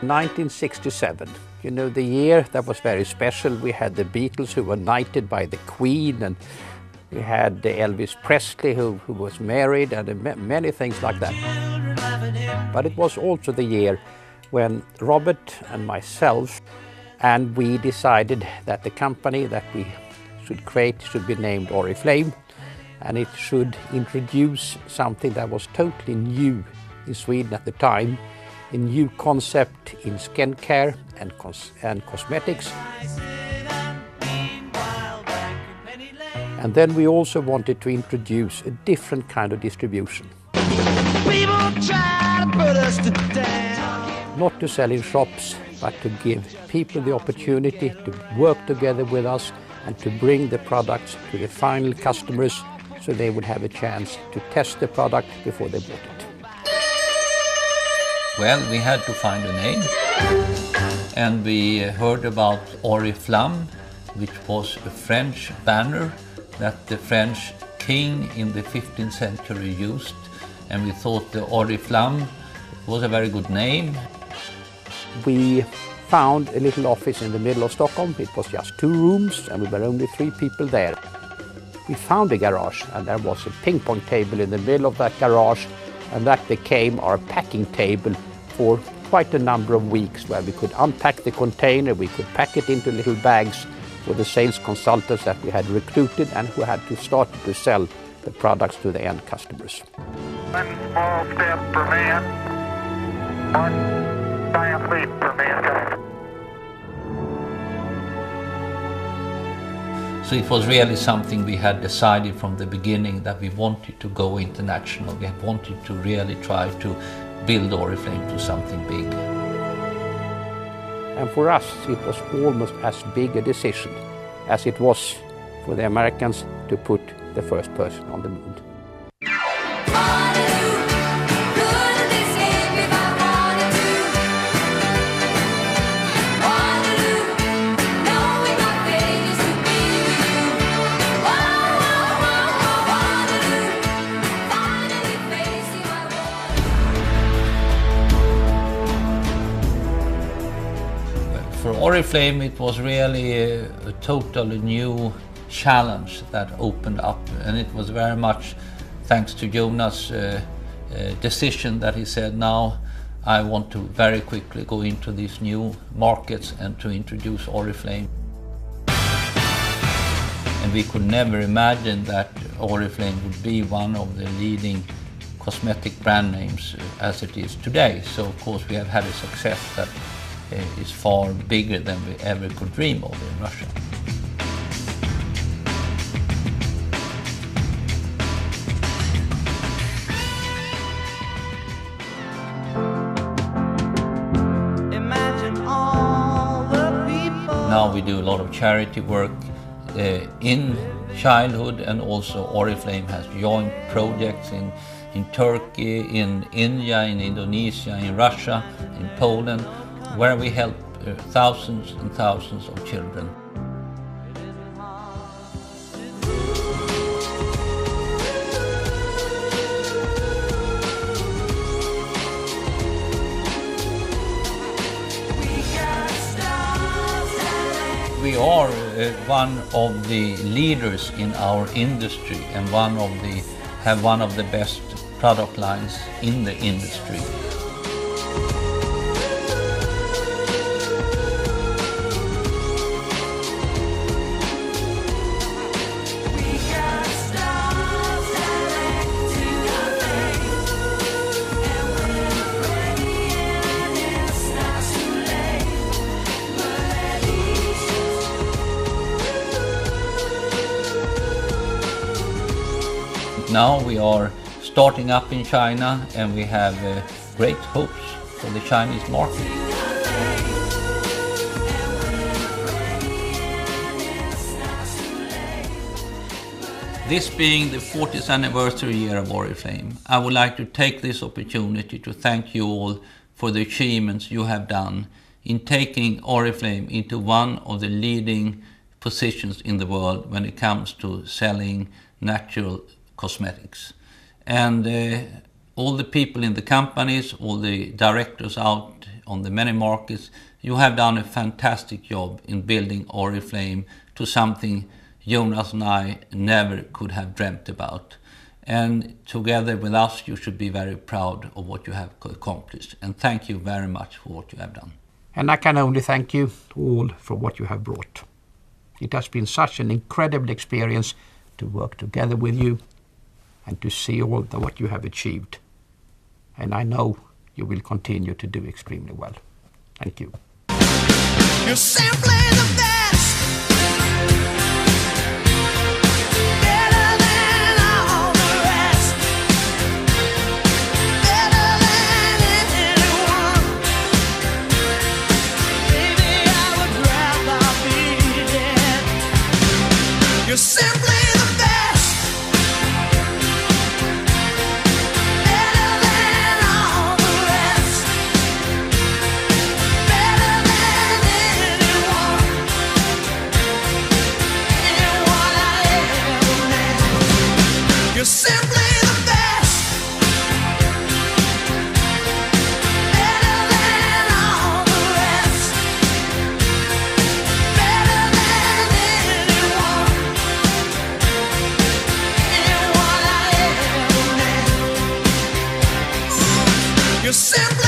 1967. You know, the year that was very special. We had the Beatles who were knighted by the Queen, and we had Elvis Presley who was married, and many things like that. But it was also the year when Robert and myself and we decided that the company that we should create should be named oriflame, and it should introduce something that was totally new in Sweden at the time, a new concept in skincare and cosmetics. And then we also wanted to introduce a different kind of distribution. People try to put us to down. Not to sell in shops, but to give people the opportunity to work together with us and to bring the products to the final customers so they would have a chance to test the product before they bought it. Well, we had to find a name, and we heard about oriflamme, which was a French banner that the French king in the 15th century used, and we thought the oriflamme was a very good name. We found a little office in the middle of Stockholm. It was just 2 rooms and we were only 3 people there. We found a garage, and there was a ping pong table in the middle of that garage, and that became our packing table for quite a number of weeks, where we could unpack the container, we could pack it into little bags for the sales consultants that we had recruited and who had to start to sell the products to the end customers. One small step for man, one giant leap for mankind. So it was really something we had decided from the beginning, that we wanted to go international. We wanted to really try to build oriflame to something big. And for us, it was almost as big a decision as it was for the Americans to put the first person on the moon. For oriflame, it was really a totally new challenge that opened up, and it was very much thanks to Jonas' decision that he said, now I want to very quickly go into these new markets and to introduce oriflame. And we could never imagine that oriflame would be one of the leading cosmetic brand names as it is today. So of course we have had a success that is far bigger than we ever could dream of in Russia. Now we do a lot of charity work in childhood, and also oriflame has joint projects in Turkey, in India, in Indonesia, in Russia, in Poland, where we help thousands and thousands of children. We are one of the leaders in our industry, and have one of the best product lines in the industry. Now we are starting up in China, and we have great hopes for the Chinese market. This being the 40th anniversary year of oriflame, I would like to take this opportunity to thank you all for the achievements you have done in taking oriflame into one of the leading positions in the world when it comes to selling natural cosmetics. And all the people in the companies, all the directors out on the many markets, you have done a fantastic job in building oriflame to something Jonas and I never could have dreamt about. And together with us, you should be very proud of what you have accomplished. And thank you very much for what you have done. And I can only thank you all for what you have brought. It has been such an incredible experience to work together with you and to see all what you have achieved. And I know you will continue to do extremely well. Thank you. You're simply the best. Better than all the rest. Better than anyone. Baby, I would rather be dead. You're simply the best. Better than all the rest. Better than anyone. Anyone I ever met. You're simply the best. Better than all the rest. Better than anyone. Anyone I ever met. You're simply